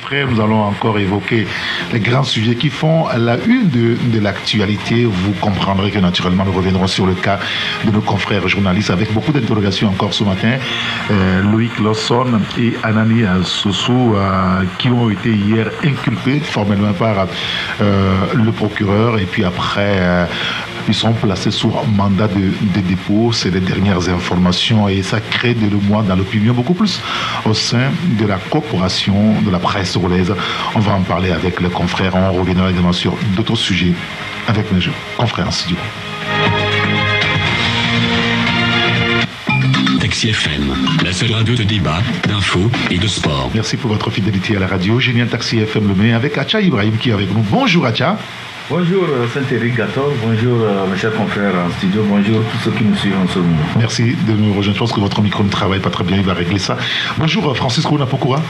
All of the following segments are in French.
confrères, nous allons encore évoquer les grands sujets qui font la une de l'actualité. Vous comprendrez que naturellement nous reviendrons sur le cas de nos confrères journalistes avec beaucoup d'interrogations encore ce matin. Loïc Lawson et Anani Sossou qui ont été hier inculpés formellement par le procureur et puis après ils sont placés sous mandat de dépôt. C'est les dernières informations et ça crée de l'émoi dans l'opinion beaucoup plus au sein de la corporation de la presse congolaise. On va en parler avec les confrères. On reviendra également sur d'autres sujets avec mes confrères en studio. Taxi FM, la seule radio de débat, d'infos et de sport. Merci pour votre fidélité à la radio. Génial Taxi FM le met avec Acha Ibrahim qui est avec nous. Bonjour Acha. Bonjour Saint-Éric Gator, bonjour mes chers confrères en studio, bonjour tous ceux qui nous suivent en ce moment. Merci de nous rejoindre. Je pense que votre micro ne travaille pas très bien, il va régler ça. Bonjour Francisco Napokura.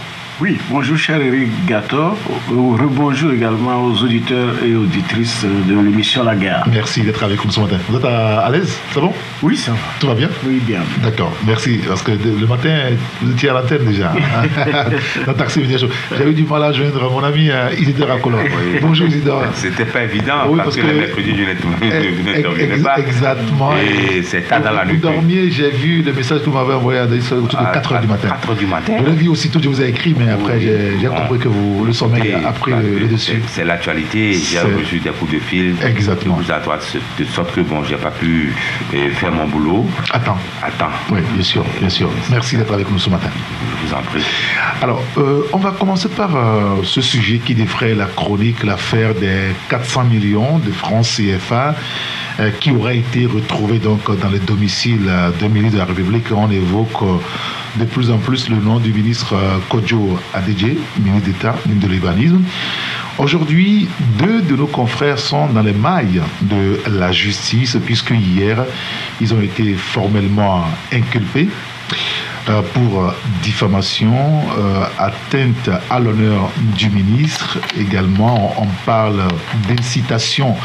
Oui, bonjour cher Eric Gator, rebonjour également aux auditeurs et auditrices de l'émission La Guerre. Merci d'être avec nous ce matin. Vous êtes à l'aise? C'est bon? Oui, ça va. Tout va bien? Oui, bien. D'accord, merci. Parce que le matin, vous étiez à l'antenne déjà. Dans Taxi Média Show. J'avais du mal à joindre mon ami Isidore Akolo. Oui. Bonjour Isidore. C'était pas évident oui, parce que le mercredi, je n'intervenais pas. Exactement. Et c'est tard dans la nuit. Vous dormiez, j'ai vu le message que vous m'avez envoyé autour de 4h du matin. 4h du matin. Je l'ai vu aussitôt, je vous ai écrit, mais après, j'ai compris que le sommeil a pris le dessus. C'est l'actualité, j'ai reçu des coups de fil. Exactement. De sorte que bon, j'ai pas pu faire mon boulot. Attends. Oui, bien sûr. Merci d'être avec nous ce matin. Je vous en prie. Alors, on va commencer par ce sujet qui défraie la chronique, l'affaire des 400 millions de francs CFA qui auraient été retrouvés donc dans le domicile d'un ministre de la République. On évoque de plus en plus le nom du ministre Kodjo Adedje, ministre d'État, ministre de l'urbanisme. Aujourd'hui, 2 de nos confrères sont dans les mailles de la justice, puisque hier, ils ont été formellement inculpés pour diffamation, atteinte à l'honneur du ministre. Également, on parle d'incitation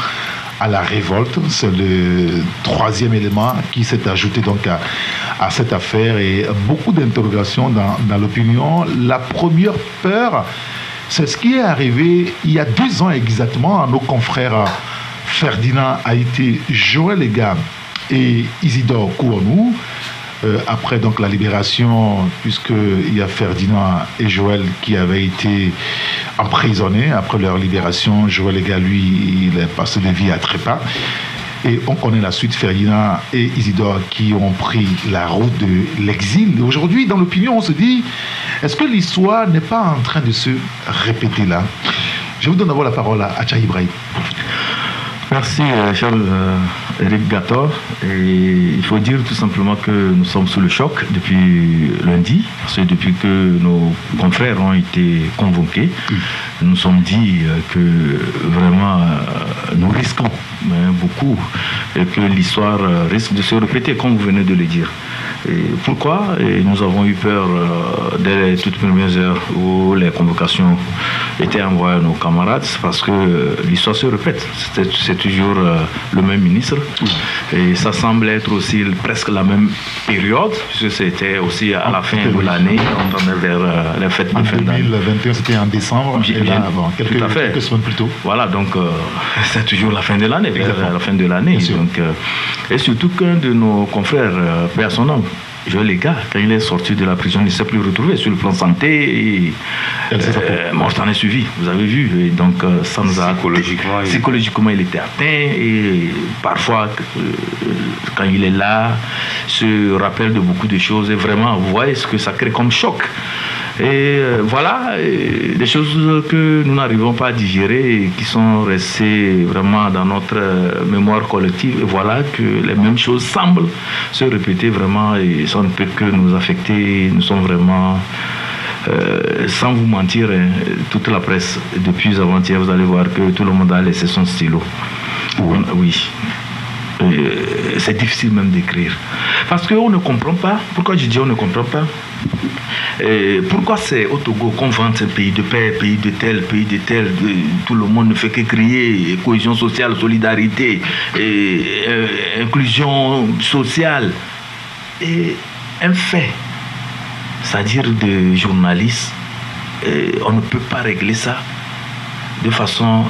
à la révolte. C'est le 3e élément qui s'est ajouté donc à cette affaire et beaucoup d'interrogations dans l'opinion. La première peur, c'est ce qui est arrivé il y a 2 ans exactement à nos confrères Ferdinand Haïté, Joël Lega et Isidore Kouanou. Après donc la libération, puisqu'il y a Ferdinand et Joël qui avaient été emprisonnés. Après leur libération, Joël Lega, lui, il est passé de vie à trépas. Et on connaît la suite, Ferdinand et Isidore qui ont pris la route de l'exil. Aujourd'hui, dans l'opinion, on se dit, est-ce que l'histoire n'est pas en train de se répéter là? Je vous donne d'abord la parole à Acha Ibrahim. Merci, cher Eric Gator. Et il faut dire tout simplement que nous sommes sous le choc depuis lundi, parce que depuis que nos confrères ont été convoqués, nous nous sommes dit que vraiment nous risquons beaucoup et que l'histoire risque de se répéter, comme vous venez de le dire. Et pourquoi? Et nous avons eu peur dès les toutes premières heures où les convocations étaient envoyées à nos camarades, parce que l'histoire se répète. C'est toujours le même ministre. Et ça semble être aussi presque la même période, puisque c'était aussi à la fin de l'année, on tendait vers les fêtes de fin d'année. En 2021, c'était en décembre, et là, avant, quelques semaines plus tôt. Voilà, donc c'est toujours la fin de l'année, vers la fin de l'année. Donc, et surtout qu'un de nos confrères, personnels, Joël Lega, quand il est sorti de la prison, il ne s'est plus retrouvé sur le plan santé et mort en est suivi, vous avez vu. Et donc ça nous a psychologiquement il était atteint et parfois quand il est là, se rappelle de beaucoup de choses et vraiment vous voyez ce que ça crée comme choc. Et voilà, des choses que nous n'arrivons pas à digérer et qui sont restées vraiment dans notre mémoire collective. Et voilà que les mêmes choses semblent se répéter vraiment et ça ne peut que nous affecter. Nous sommes vraiment, sans vous mentir, toute la presse, depuis avant-hier, vous allez voir que tout le monde a laissé son stylo. Oui. C'est difficile même d'écrire. Parce qu'on ne comprend pas. Pourquoi je dis on ne comprend pas? Pourquoi c'est au Togo qu'on vante ce pays de paix, pays de tel, tout le monde ne fait que crier cohésion sociale, solidarité, inclusion sociale. Et un fait, c'est-à-dire des journalistes on ne peut pas régler ça de façon,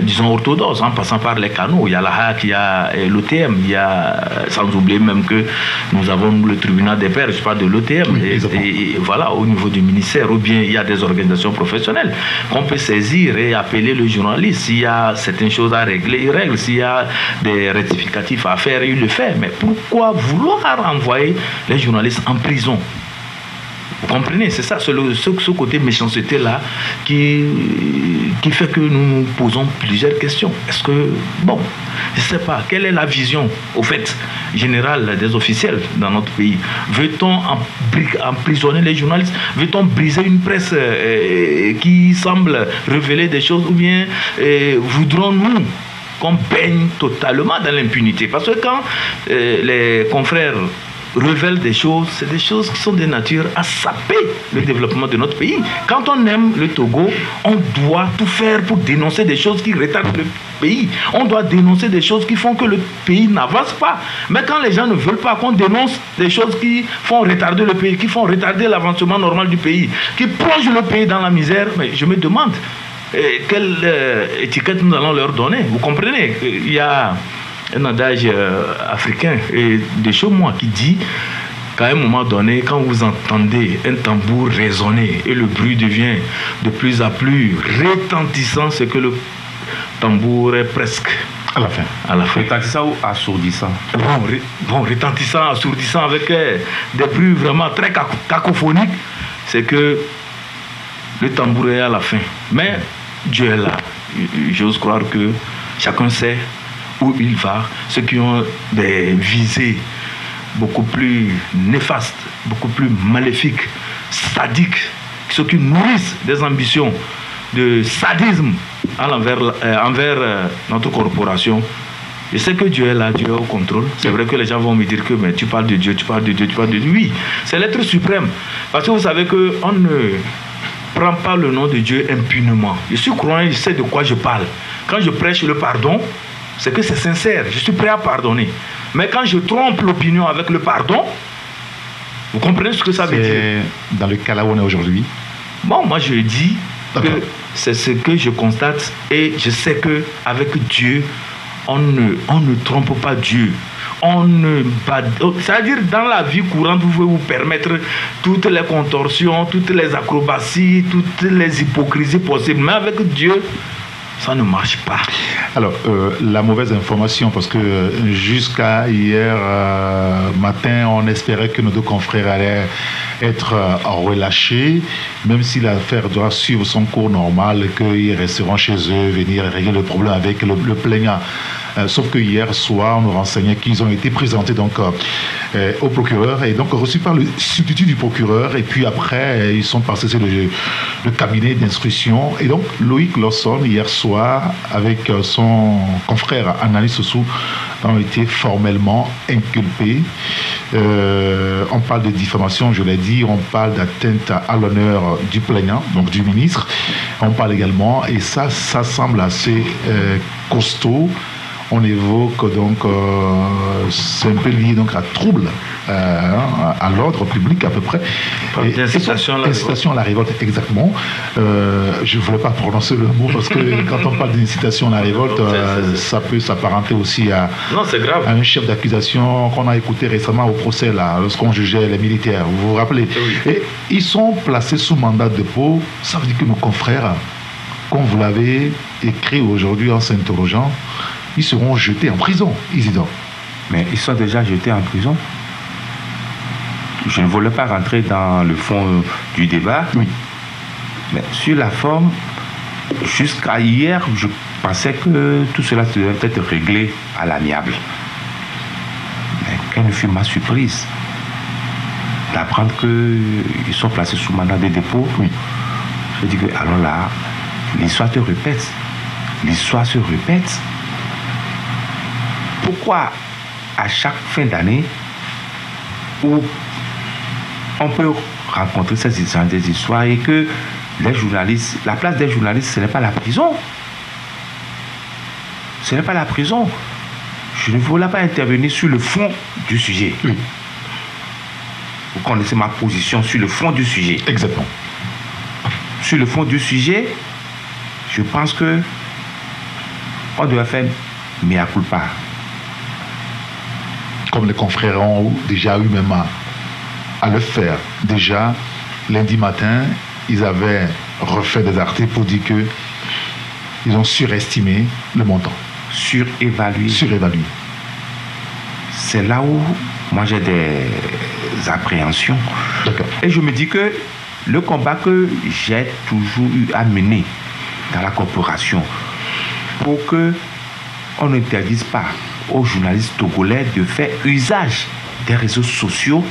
disons, orthodoxe, en passant par les canaux. Il y a la HAC, il y a l'OTM, il y a, sans oublier même que nous avons le tribunal des pairs, je parle de l'OTM, et voilà, au niveau du ministère, ou bien il y a des organisations professionnelles qu'on peut saisir et appeler le journaliste. S'il y a certaines choses à régler, il règle. S'il y a des rectificatifs à faire, il le fait. Mais pourquoi vouloir envoyer les journalistes en prison? Vous comprenez, c'est ça, ce côté méchanceté-là qui fait que nous nous posons plusieurs questions. Est-ce que, bon, je ne sais pas, quelle est la vision, au fait, générale des officiels dans notre pays? Veut-on emprisonner les journalistes? Veut-on briser une presse qui semble révéler des choses? Ou bien voudrons-nous qu'on baigne totalement dans l'impunité? Parce que quand les confrères révèlent des choses, c'est des choses qui sont de nature à saper le développement de notre pays. Quand on aime le Togo, on doit tout faire pour dénoncer des choses qui retardent le pays. On doit dénoncer des choses qui font que le pays n'avance pas. Mais quand les gens ne veulent pas qu'on dénonce des choses qui font retarder le pays, qui font retarder l'avancement normal du pays, qui plongent le pays dans la misère, mais je me demande quelle étiquette nous allons leur donner. Vous comprenez? Il y a un adage africain et de chez moi qui dit qu'à un moment donné, quand vous entendez un tambour résonner et le bruit devient de plus en plus retentissant, c'est que le tambour est presque à la fin. Retentissant ou assourdissant? Bon, retentissant, assourdissant, avec des bruits vraiment très cacophoniques, c'est que le tambour est à la fin. Mais Dieu est là. J'ose croire que chacun sait où il va. Ceux qui ont des visées beaucoup plus néfastes, beaucoup plus maléfiques, sadiques, ceux qui nourrissent des ambitions de sadisme envers notre corporation. Je sais que Dieu est là, Dieu est au contrôle. C'est vrai que les gens vont me dire que mais tu parles de Dieu, tu parles de Dieu, tu parles de Dieu. Oui, c'est l'être suprême. Parce que vous savez qu'on ne prend pas le nom de Dieu impunément. Je suis croyant, je sais de quoi je parle. Quand je prêche le pardon, c'est que c'est sincère, je suis prêt à pardonner. Mais quand je trompe l'opinion avec le pardon, vous comprenez ce que ça veut dire? Dans le cas là où on est aujourd'hui. Bon, moi je dis que c'est ce que je constate et je sais qu'avec Dieu, on ne trompe pas Dieu. C'est-à-dire dans la vie courante, vous pouvez vous permettre toutes les contorsions, toutes les acrobaties, toutes les hypocrisies possibles. Mais avec Dieu, ça ne marche pas. Alors, la mauvaise information, parce que jusqu'à hier matin, on espérait que nos deux confrères allaient être relâchés, même si l'affaire doit suivre son cours normal, qu'ils resteront chez eux, venir régler le problème avec le plaignant. Sauf que hier soir, on nous renseignait qu'ils ont été présentés donc, au procureur et donc reçus par le substitut du procureur. Et puis après, ils sont passés sur le cabinet d'instruction. Et donc, Loïc Lawson, hier soir, avec son confrère Anani Sossou, ont été formellement inculpés. On parle de diffamation, je l'ai dit, on parle d'atteinte à l'honneur du plaignant, donc du ministre. On parle également, et ça semble assez costaud. On évoque donc, c'est un peu lié donc à trouble à l'ordre public à peu près. Incitation à la révolte, exactement. Je ne voulais pas prononcer le mot parce que quand on parle d'incitation à la révolte, ça peut s'apparenter aussi à un chef d'accusation qu'on a écouté récemment au procès là, lorsqu'on jugeait les militaires. Vous vous rappelez? Oui. Et ils sont placés sous mandat de dépôt. Ça veut dire que nos confrères, comme vous l'avez écrit aujourd'hui en s'interrogeant, ils seront jetés en prison, Isidore. Mais ils sont déjà jetés en prison. Je ne voulais pas rentrer dans le fond du débat. Oui. Mais sur la forme, jusqu'à hier, je pensais que tout cela devait être réglé à l'amiable. Mais quelle fut ma surprise d'apprendre qu'ils sont placés sous mandat de dépôt. Oui. Je dis que, alors là, l'histoire se répète. L'histoire se répète. Pourquoi à chaque fin d'année où on peut rencontrer des histoires et que les journalistes, la place des journalistes, ce n'est pas la prison. Ce n'est pas la prison. Je ne voulais pas intervenir sur le fond du sujet. Oui. Vous connaissez ma position sur le fond du sujet. Exactement. sur le fond du sujet, je pense que on doit faire mea culpa. Comme les confrères ont déjà eu même à le faire. Déjà, lundi matin, ils avaient refait des articles pour dire que ils ont surestimé le montant. Surévalué. C'est là où moi j'ai des appréhensions. D'accord. Et je me dis que le combat que j'ai toujours eu à mener dans la corporation pour que on n'interdise pas aux journalistes togolais de faire usage des réseaux sociaux.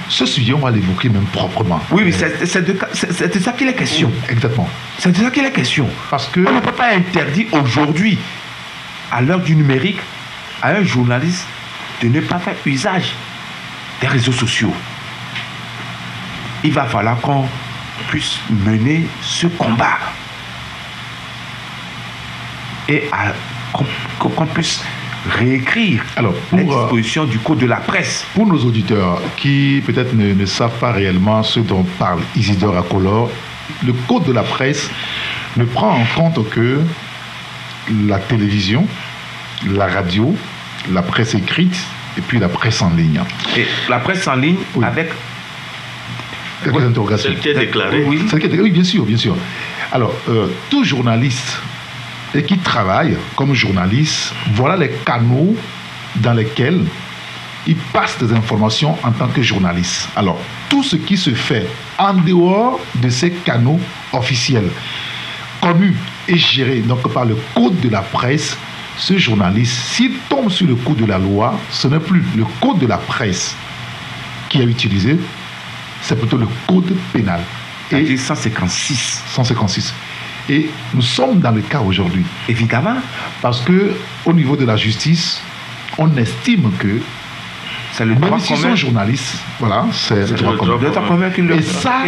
Ce sujet, on va l'évoquer même proprement. Oui, c'est de ça qu'il est question. Exactement. C'est de ça qu'il est question. Parce que on ne peut pas interdire aujourd'hui, à l'heure du numérique, à un journaliste de ne pas faire usage des réseaux sociaux. Il va falloir qu'on puisse mener ce combat et qu'on puisse réécrire les dispositions du Code de la presse. Pour nos auditeurs qui peut-être ne savent pas réellement ce dont parle Isidore Akolor, le Code de la presse ne prend en compte que la télévision, la radio, la presse écrite et puis la presse en ligne. Et la presse en ligne avec quelques interrogations. Celle qui est déclarée. Oui, oui, bien sûr, bien sûr. Alors, tout journaliste et qui travaille comme journaliste, voilà les canaux dans lesquels il passe des informations en tant que journaliste. Alors, tout ce qui se fait en dehors de ces canaux officiels, connus et gérés donc par le Code de la presse, ce journaliste, s'il tombe sur le coup de la loi, ce n'est plus le Code de la presse qui est utilisé, c'est plutôt le Code pénal. Et 156. 156. Et nous sommes dans le cas aujourd'hui. Évidemment. Parce que au niveau de la justice, on estime que c'est le droit même si sont journalistes, voilà, c'est le droit commun. Et ça,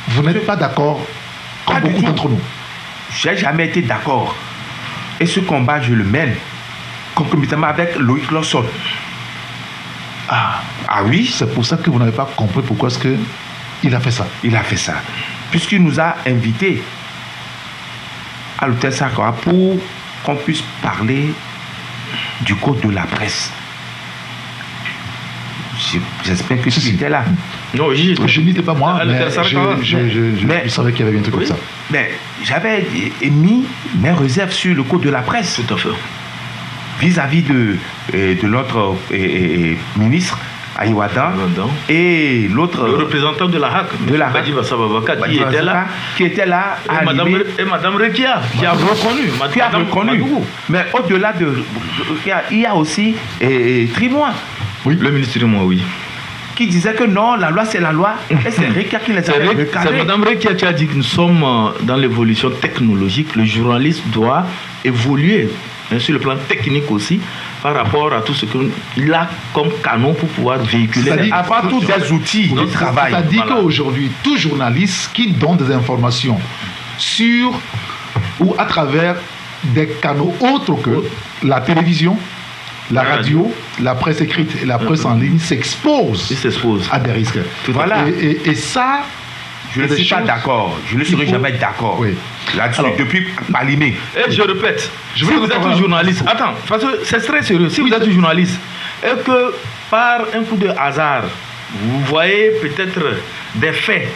vous n'êtes pas d'accord comme beaucoup d'entre nous. Je n'ai jamais été d'accord. Et ce combat, je le mène concomitamment avec Loïc Lawson. Ah oui, c'est pour ça que vous n'avez pas compris pourquoi est-ce qu'il a fait ça. Il a fait ça. Puisqu'il nous a invités à l'hôtel Sakura pour qu'on puisse parler du Code de la presse. J'espère que tu étais là. Non, je n'étais pas moi, mais je savais qu'il y avait un truc comme ça. Mais j'avais émis mes réserves sur le Code de la presse. Tout à fait. Vis-à-vis de notre ministre, Aïwada, et l'autre... Le représentant de la HAC, Badi Bassababaka, qui était là et Madame Rekia, qui a reconnu. Mais au-delà de... Il y a aussi Trimois. Oui. Le ministre Trimois, oui. Qui disait que non, la loi c'est la loi, et c'est Rekia qui les avait recadrés. C'est Madame Rekia qui a dit que nous sommes dans l'évolution technologique. Le journaliste doit évoluer, sur le plan technique aussi, par rapport à tout ce qu'il a comme canon pour pouvoir véhiculer. C'est-à-dire avant tout des outils de travail. C'est-à-dire qu'aujourd'hui, tout journaliste qui donne des informations sur ou à travers des canaux autres que la télévision, la radio, la presse écrite et la presse en ligne s'expose à des risques. Voilà. Et ça, je ne suis pas d'accord. Je ne serai jamais d'accord. Oui. Là-dessus, depuis Palimé. Et je répète, si vous êtes un journaliste, attends, parce que c'est très sérieux, si vous êtes un journaliste et que par un coup de hasard, vous voyez peut-être des faits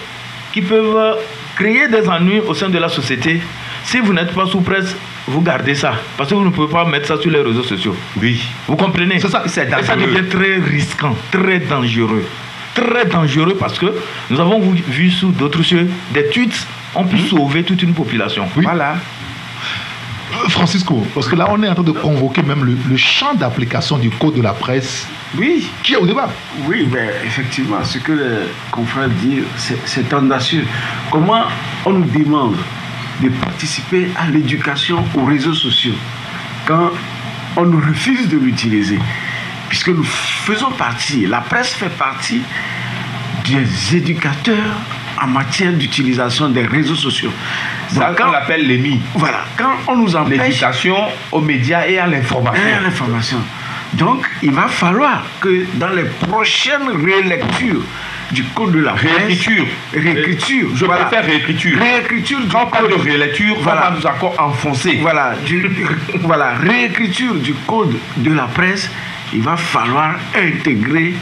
qui peuvent créer des ennuis au sein de la société, si vous n'êtes pas sous presse, vous gardez ça. Parce que vous ne pouvez pas mettre ça sur les réseaux sociaux. Oui. Vous comprenez? C'est ça, c'est dangereux. Et ça devient très risquant, très dangereux. Très dangereux parce que nous avons vu sous d'autres cieux des tweets ont pu sauver toute une population. Oui. Voilà. Francisco, parce que là on est en train de convoquer même le champ d'application du Code de la presse. Oui. Qui est au débat. Oui, mais effectivement, ce que les confrères disent, c'est audacieux. Comment on nous demande de participer à l'éducation aux réseaux sociaux quand on nous refuse de l'utiliser? Puisque nous faisons partie, la presse fait partie des éducateurs en matière d'utilisation des réseaux sociaux. Ça, on l'appelle l'EMI. Voilà, quand on nous empêche... L'éducation aux médias et à l'information. Donc, il va falloir que dans les prochaines relectures du code de la presse. Réécriture. Réécriture. Je préfère réécriture. Réécriture du Quand on parle de code. relecture, Voilà. on va nous encore enfoncer. Voilà, voilà, réécriture du code de la presse. Il va falloir intégrer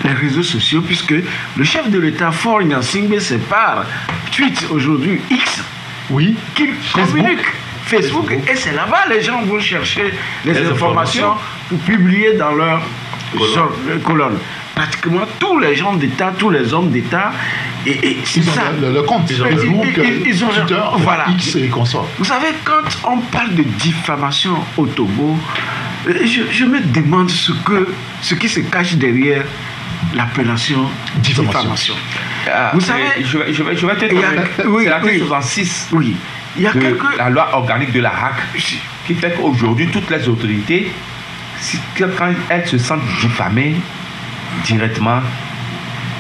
les réseaux sociaux, puisque le chef de l'État, Faure Gnassingbé, c'est par tweet aujourd'hui X Oui. qu'il communique. Facebook. Et c'est là-bas les gens vont chercher les informations pour publier dans leur colonne. Pratiquement tous les gens d'État, tous les hommes d'État, et c'est Ils ont ça. le compte Facebook, Ils ont Twitter, voilà. X et consorts. Vous savez, quand on parle de diffamation au Togo, je me demande ce qui se cache derrière l'appellation diffamation. Vous savez, je vais te donner. C'est l'article 66 oui. Il y a de la loi organique de la HAC qui fait qu'aujourd'hui, toutes les autorités, quand elles se sentent diffamées, directement,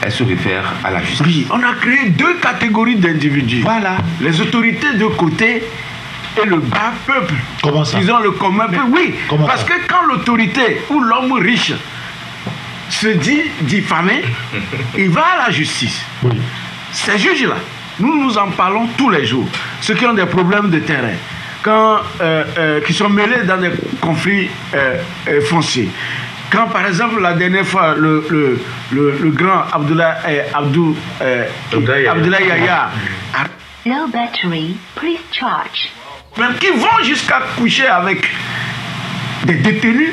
elles se réfèrent à la justice. Oui, on a créé deux catégories d'individus. Voilà. Les autorités de côté et le bas peuple. Comment ça? Disons le commun peuple. Oui, parce que quand l'autorité ou l'homme riche se dit diffamé, il va à la justice. Oui. Ces juges-là, nous en parlons tous les jours. Ceux qui ont des problèmes de terrain, qui sont mêlés dans des conflits fonciers. Quand par exemple la dernière fois le grand Abdoulaye Yaya Low battery, please charge. même qui vont jusqu'à coucher avec des détenus,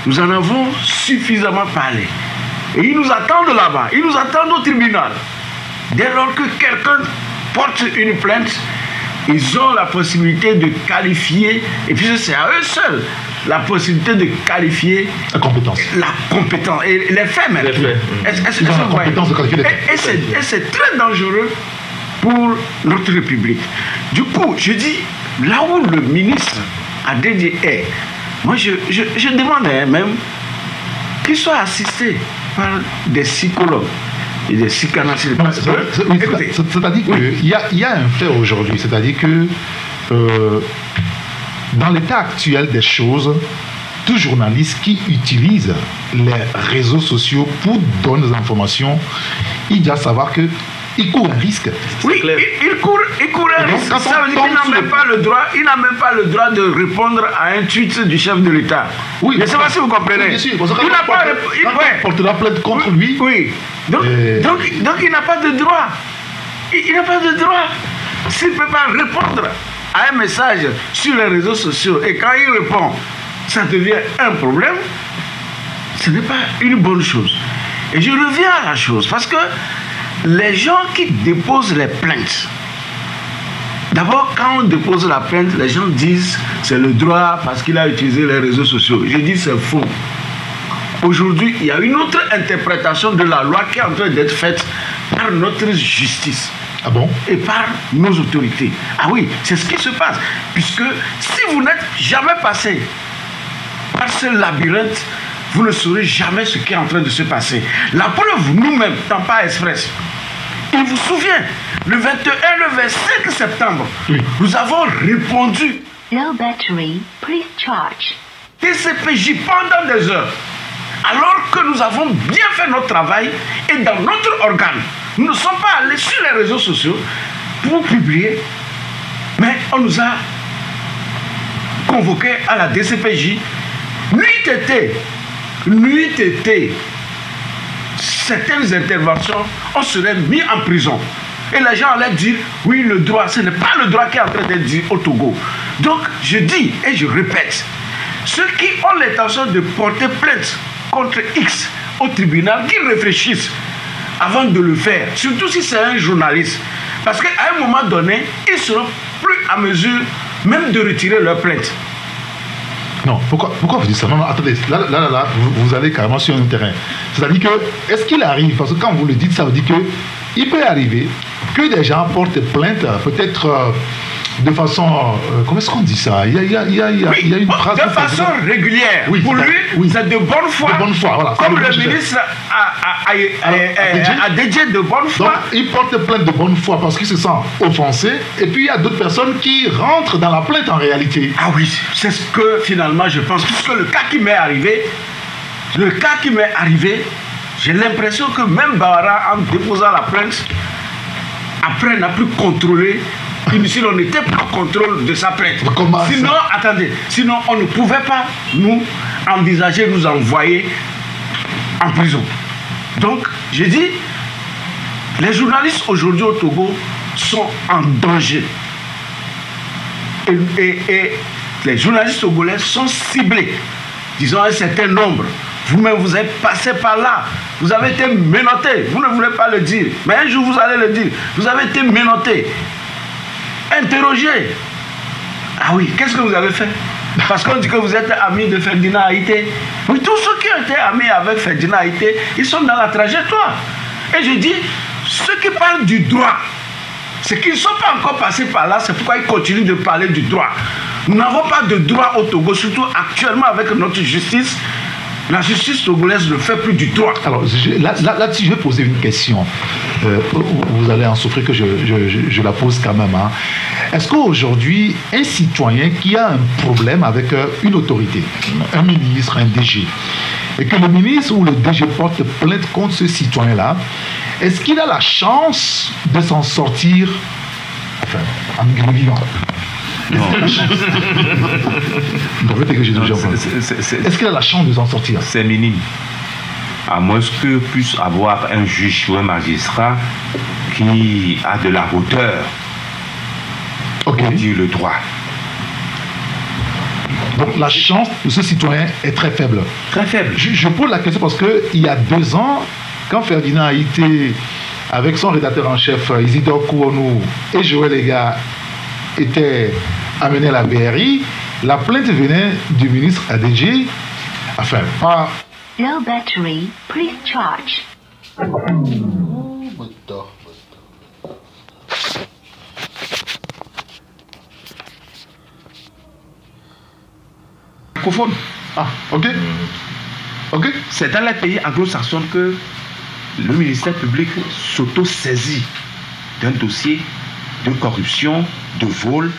nous en avons suffisamment parlé. Et ils nous attendent là-bas, ils nous attendent au tribunal. Dès lors que quelqu'un porte une plainte, ils ont la possibilité de qualifier, et puis c'est à eux seuls, la possibilité de qualifier La compétence. et les faits même. Les faits. Est-ce Ils ont que la vous voyez? compétence de qualifier les faits. Et c'est très dangereux pour notre République. Du coup, je dis, là où le ministre a dédié est, moi je demande même qu'il soit assisté par des psychologues et des psychanalystes. C'est-à-dire qu'il y a un fait aujourd'hui, c'est-à-dire que dans l'état actuel des choses, tout journaliste qui utilise les réseaux sociaux pour donner des informations, il doit savoir qu'il court un risque. Oui, il court un risque. Ça veut dire qu'il n'a même pas le droit de répondre à un tweet du chef de l'État. Oui, je ne sais pas si vous comprenez. Bien sûr, parce que il n'a pas portera plainte contre lui. Oui. Donc il n'a pas de droit. Il n'a pas de droit. S'il ne peut pas répondre à un message sur les réseaux sociaux et quand il répond, ça devient un problème, ce n'est pas une bonne chose. Et je reviens à la chose parce que les gens qui déposent les plaintes, d'abord quand on dépose la plainte, les gens disent c'est le droit parce qu'il a utilisé les réseaux sociaux. Je dis c'est faux. Aujourd'hui, il y a une autre interprétation de la loi qui est en train d'être faite par notre justice. Ah bon? Et par nos autorités. Ah oui, c'est ce qui se passe. Puisque si vous n'êtes jamais passé par ce labyrinthe, vous ne saurez jamais ce qui est en train de se passer. La preuve, nous-mêmes, Tampa Express, il vous souvient, le 21 et le 25 septembre, nous avons répondu Low battery, please charge. TCPJ pendant des heures. Alors que nous avons bien fait notre travail et dans notre organe, nous ne sommes pas allés sur les réseaux sociaux pour publier, mais on nous a convoqués à la DCPJ. Nuit été, certaines interventions, on serait mis en prison. Et les gens allaient dire, oui, le droit, ce n'est pas le droit qui est en train d'être dit au Togo. Donc, je dis et je répète, ceux qui ont l'intention de porter plainte contre X au tribunal, qu'ils réfléchissent avant de le faire, surtout si c'est un journaliste. Parce qu'à un moment donné, ils seront plus à mesure même de retirer leur plainte. Non, pourquoi vous dites ça? Non, attendez, là, vous allez carrément sur un terrain. C'est-à-dire que, est-ce qu'il arrive, parce que quand vous le dites, ça veut dire que il peut arriver que des gens portent plainte, peut-être de façon, comment est-ce qu'on dit ça? Il y a une phrase de façon régulière. Oui, pour lui, c'est de bonne foi. De bonne foi, voilà. Comme le ministre a dédié de bonne foi. Donc, il porte plainte de bonne foi parce qu'il se sent offensé. Et puis, il y a d'autres personnes qui rentrent dans la plainte en réalité. Ah oui, c'est ce que finalement je pense. Puisque le cas qui m'est arrivé, J'ai l'impression que même Bawara, en déposant la plainte, après n'a plus contrôlé. Ici, on n'était pas en contrôle de sa plainte. Sinon, attendez, sinon on ne pouvait pas nous envisager nous envoyer en prison. Donc, j'ai dit, les journalistes aujourd'hui au Togo sont en danger. Et les journalistes togolais sont ciblés, disons un certain nombre. Vous-même, vous êtes passé par là. Vous avez été menotté. Vous ne voulez pas le dire. Mais un jour, vous allez le dire. Vous avez été menotté. Interrogé. Ah oui, qu'est-ce que vous avez fait? Parce qu'on dit que vous êtes ami de Ferdinand Haïté. Oui, tous ceux qui ont été amis avec Ferdinand Haïté, ils sont dans la trajectoire. Et je dis, ceux qui parlent du droit, c'est qu'ils ne sont pas encore passés par là, c'est pourquoi ils continuent de parler du droit. Nous n'avons pas de droit au Togo, surtout actuellement avec notre justice. La justice togolaise ne fait plus du droit. Alors, là-dessus, je vais poser une question. Vous allez en souffrir que je la pose quand même. Hein. Est-ce qu'aujourd'hui, un citoyen qui a un problème avec une autorité, un ministre, un DG, et que le ministre ou le DG porte plainte contre ce citoyen-là, est-ce qu'il a la chance de s'en sortir, enfin, en vivant? Non. Est-ce qu'il a la chance de s'en sortir? C'est minime. À moins que puisse avoir un juge ou un magistrat qui a de la hauteur pour dire le droit. Donc la chance de ce citoyen est très faible. Très faible. Je pose la question parce qu'il y a 2 ans, quand Ferdinand Haïté, avec son rédacteur en chef Isidore Kouonou et Joël Lega, était amené à la BRI, la plainte venait du ministre ADG, enfin, pas... Low battery, please charge. Microphone. Ah, ok. Ok. C'est dans les pays anglo-saxons que le ministère public s'auto-saisit d'un dossier de corruption, de vol,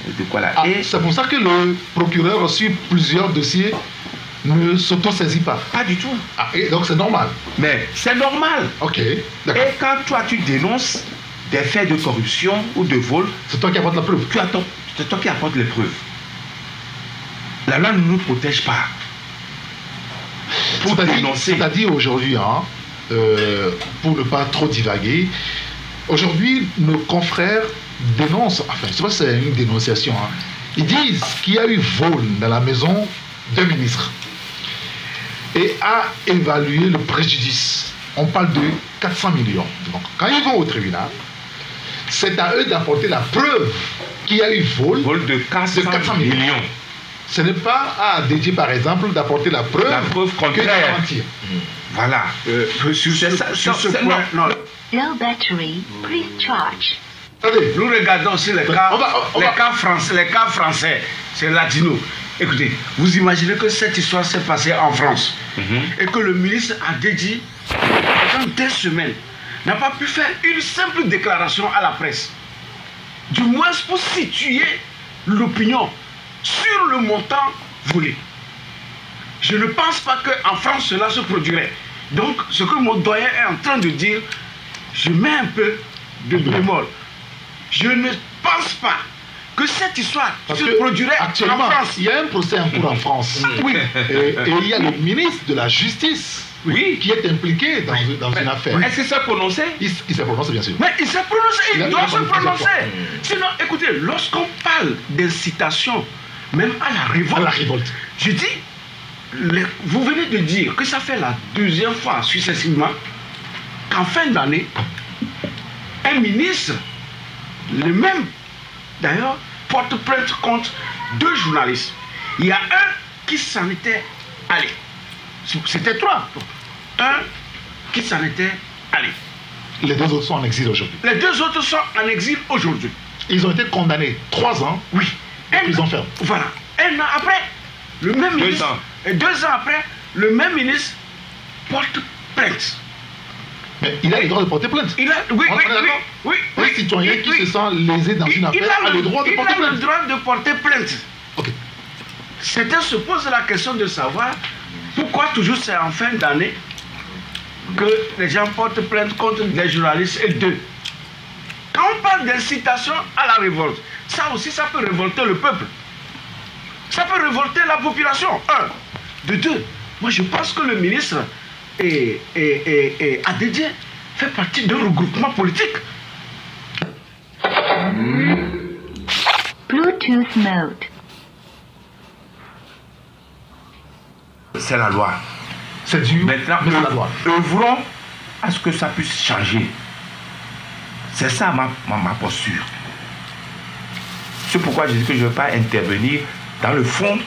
de quoi là. Ah, c'est pour ça que le procureur sur plusieurs dossiers ne s'auto-saisit pas. Pas du tout. Ah, et donc c'est normal. Mais c'est normal. Ok. Et quand toi tu dénonces des faits de corruption ou de vol, c'est toi qui apportes la preuve. C'est toi qui apportes les preuves. La loi ne nous protège pas. Pour dénoncer. C'est-à-dire aujourd'hui, hein, pour ne pas trop divaguer, aujourd'hui, nos confrères dénoncent, enfin, je sais pas si c'est une dénonciation, hein, ils disent qu'il y a eu vol dans la maison d'un ministre et à évaluer le préjudice. On parle de 400 millions. Donc, quand ils vont au tribunal, c'est à eux d'apporter la preuve qu'il y a eu vol de 400 millions. Ce n'est pas à DJ, par exemple, d'apporter la preuve contraire. Voilà. Sur ce point, non. Low battery, please charge. Attendez, nous regardons aussi les cas français, c'est latino. Écoutez, vous imaginez que cette histoire s'est passée en France et que le ministre a dédié, dans 2 semaines, n'a pas pu faire une simple déclaration à la presse. Du moins pour situer l'opinion sur le montant volé. Je ne pense pas qu'en France cela se produirait. Donc, ce que mon doyen est en train de dire, je mets un peu de bémol. Je ne pense pas que cette histoire se produirait actuellement, en France. Il y a un procès en cours en France. Oui. Et il y a le ministre de la Justice qui est impliqué dans une affaire. Est-ce qu'il s'est prononcé? Il s'est prononcé, bien sûr. Mais il s'est prononcé, il doit se prononcer. Sinon, écoutez, lorsqu'on parle d'incitation, même à la révolte, je dis, vous venez de dire que ça fait la 2e fois successivement qu'en fin d'année, un ministre, le même d'ailleurs, porte plainte contre 2 journalistes. Il y a un qui s'en était allé. C'était 3. Un qui s'en était allé. Les 2 autres sont en exil aujourd'hui. Les 2 autres sont en exil aujourd'hui. Ils ont été condamnés 3 ans. Oui. Prison ferme. Voilà. 1 an après, le même ministre. 2 ans. Et 2 ans après, le même ministre porte plainte. Mais il a le droit de porter plainte. Oui. Un citoyen qui se sent lésé dans une affaire a le droit de porter plainte. Il a le droit de porter plainte. Ok. Certains se posent la question de savoir pourquoi toujours c'est en fin d'année que les gens portent plainte contre les journalistes et 2. Quand on parle d'incitation à la révolte, ça aussi, ça peut révolter le peuple. Ça peut révolter la population. 1. De 2, moi je pense que le ministre Adedje fait partie d'un regroupement politique. Bluetooth mode. C'est la loi. C'est dur, Maintenant, mais c'est la loi. œuvrons à ce que ça puisse changer. C'est ça ma posture. C'est pourquoi je dis que je ne vais pas intervenir dans le fond.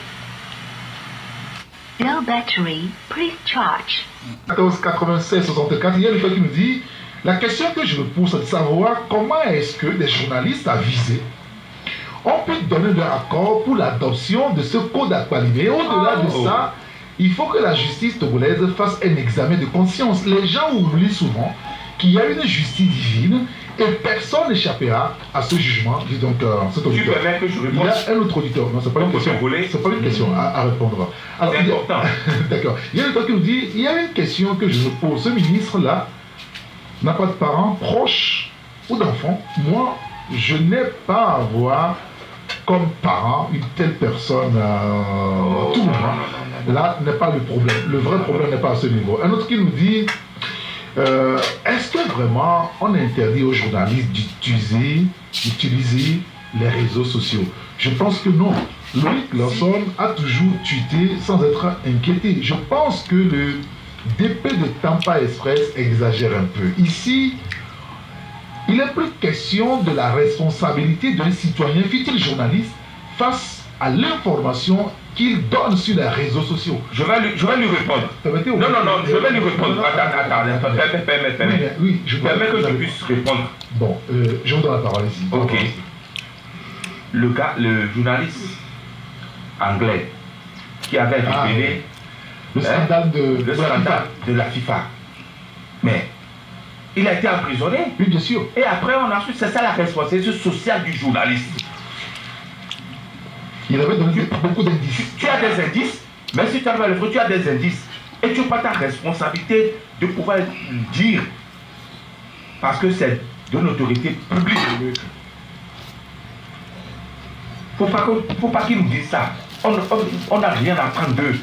Low battery, please charge. 14 96 64, il y a le fait qui nous dit la question que je me pose, c'est de savoir comment est-ce que des journalistes avisés ont pu donner leur accord pour l'adoption de ce code aqualimé. Au-delà de ça, il faut que la justice togolaise fasse un examen de conscience. Les gens oublient souvent qu'il y a une justice divine et personne n'échappera à ce jugement. Dis donc, cet auditeur. Que je Il y a un autre auditeur. Non, c'est pas une question. C'est pas une question à répondre. Alors, c'est important. D'accord. Il y a un auditeur qui nous dit il y a une question que je me pose. Ce ministre-là n'a pas de parents proches ou d'enfants. Moi, je n'ai pas à voir comme parent une telle personne tout le monde. Là n'est pas le problème. Le vrai problème n'est pas à ce niveau. Un autre qui nous dit est-ce que vraiment on interdit aux journalistes d'utiliser les réseaux sociaux? Je pense que non. Loïc Lawson a toujours tweeté sans être inquiété. Je pense que le DP de Tampa Express exagère un peu. Ici, il est plus question de la responsabilité d'un citoyen, fut-il journaliste, face à l'information qu'il donne sur les réseaux sociaux. Je vais lui répondre. Non, je vais lui répondre. Attends, permets. Oui, je permets que je puisse répondre. Bon, je vous donne la parole ici. Ok. Le journaliste anglais qui avait révélé le scandale de la FIFA. Mais il a été emprisonné. Oui, bien sûr. Et après, on a su, c'est ça la responsabilité sociale du journaliste. Il avait donné beaucoup d'indices. Tu as des indices, mais si tu arrives à le faire, tu as des indices. Et tu n'as pas ta responsabilité de pouvoir dire. Parce que c'est de l'autorité publique. Il ne faut pas qu'ils nous disent ça. On n'a rien à prendre d'eux.